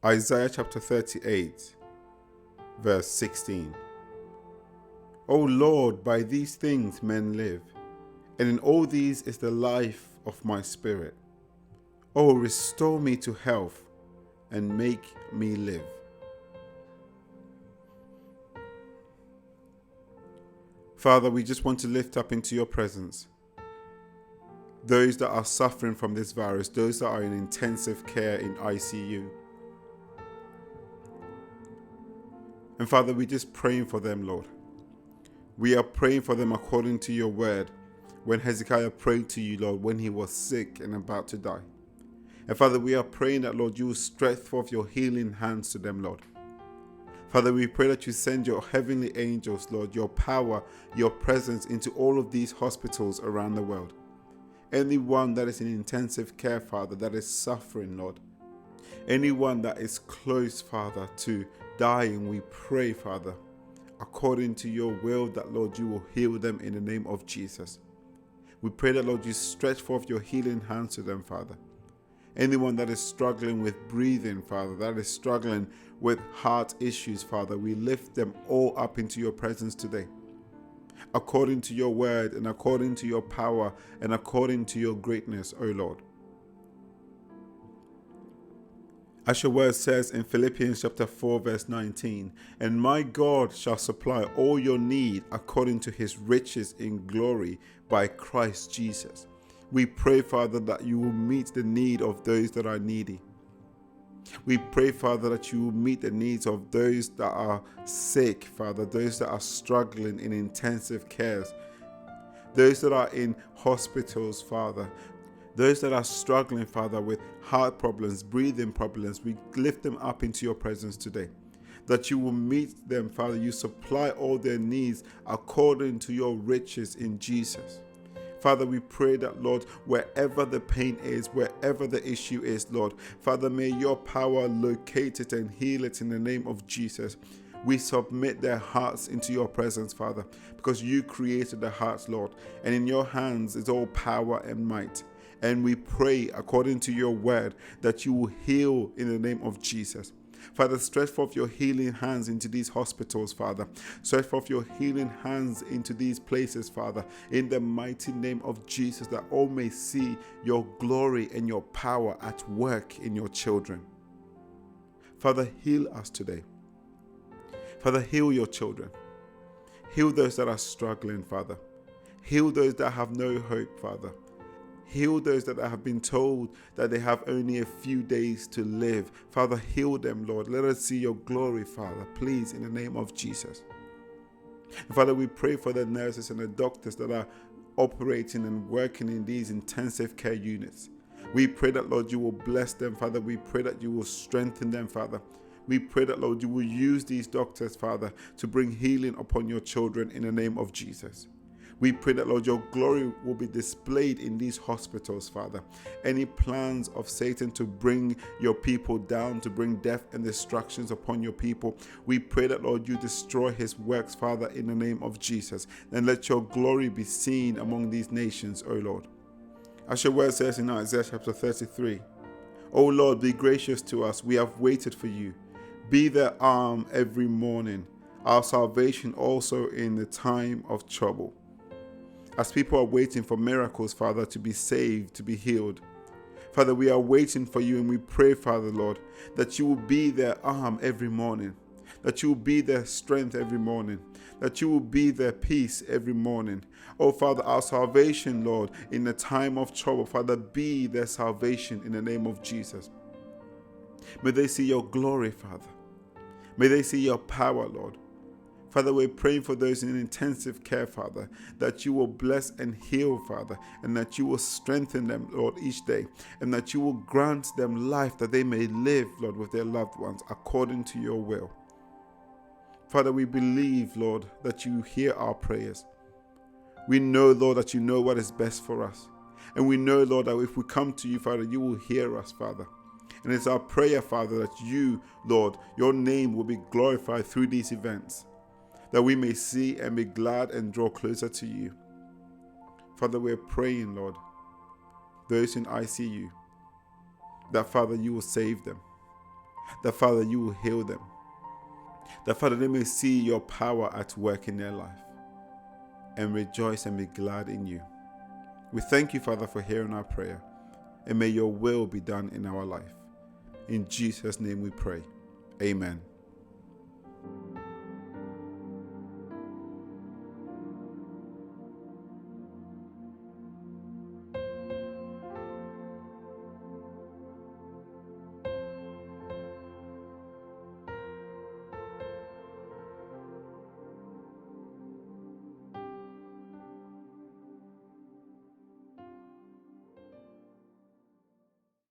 Isaiah chapter 38, verse 16. O Lord, by these things men live, and in all these is the life of my spirit. O restore me to health, and make me live. Father, we just want to lift up into your presence those that are suffering from this virus, those that are in intensive care in ICU. And Father, we're just praying for them, Lord. We are praying for them according to your word. When Hezekiah prayed to you, Lord, when he was sick and about to die. And Father, we are praying that, Lord, you will stretch forth your healing hands to them, Lord. Father, we pray that you send your heavenly angels, Lord, your power, your presence into all of these hospitals around the world. Anyone that is in intensive care, Father, that is suffering, Lord. Anyone that is close, Father, to dying, we pray, Father, according to your will, that, Lord, you will heal them in the name of Jesus. We pray that, Lord, you stretch forth your healing hands to them, Father. Anyone that is struggling with breathing, Father, that is struggling with heart issues, Father, we lift them all up into your presence today. According to your word and according to your power and according to your greatness, O Lord. As your word says in Philippians chapter 4 verse 19, and my God shall supply all your need according to his riches in glory by Christ Jesus. We pray, Father, that you will meet the need of those that are needy. We pray, Father, that you will meet the needs of those that are sick, Father, those that are struggling in intensive cares, those that are in hospitals, Father, those that are struggling, Father, with heart problems, breathing problems. We lift them up into your presence today. That you will meet them, Father. You supply all their needs according to your riches in Jesus. Father, we pray that, Lord, wherever the pain is, wherever the issue is, Lord, Father, may your power locate it and heal it in the name of Jesus. We submit their hearts into your presence, Father, because you created the hearts, Lord, and in your hands is all power and might. And we pray according to your word that you will heal in the name of Jesus. Father, stretch forth your healing hands into these hospitals, Father. Stretch forth your healing hands into these places, Father, in the mighty name of Jesus, that all may see your glory and your power at work in your children. Father, heal us today. Father, heal your children. Heal those that are struggling, Father. Heal those that have no hope, Father. Heal those that have been told that they have only a few days to live. Father, heal them, Lord. Let us see your glory, Father, please, in the name of Jesus. And Father, we pray for the nurses and the doctors that are operating and working in these intensive care units. We pray that, Lord, you will bless them, Father. We pray that you will strengthen them, Father. We pray that, Lord, you will use these doctors, Father, to bring healing upon your children in the name of Jesus. We pray that, Lord, your glory will be displayed in these hospitals, Father. Any plans of Satan to bring your people down, to bring death and destructions upon your people, we pray that, Lord, you destroy his works, Father, in the name of Jesus. And let your glory be seen among these nations, O Lord. As your word says in Isaiah chapter 33, O Lord, be gracious to us. We have waited for you. Be their arm every morning, our salvation also in the time of trouble. As people are waiting for miracles, Father, to be saved, to be healed. Father, we are waiting for you, and we pray, Father, Lord, that you will be their arm every morning, that you will be their strength every morning, that you will be their peace every morning. Oh, Father, our salvation, Lord, in the time of trouble, Father, be their salvation in the name of Jesus. May they see your glory, Father. May they see your power, Lord. Father, we're praying for those in intensive care, Father, that you will bless and heal, Father, and that you will strengthen them, Lord, each day, and that you will grant them life that they may live, Lord, with their loved ones according to your will. Father, we believe, Lord, that you hear our prayers. We know, Lord, that you know what is best for us. And we know, Lord, that if we come to you, Father, you will hear us, Father. And it's our prayer, Father, that you, Lord, your name will be glorified through these events, that we may see and be glad and draw closer to you. Father, we're praying, Lord, those in ICU, that, Father, you will save them. That, Father, you will heal them. That, Father, they may see your power at work in their life and rejoice and be glad in you. We thank you, Father, for hearing our prayer, and may your will be done in our life. In Jesus' name we pray. Amen.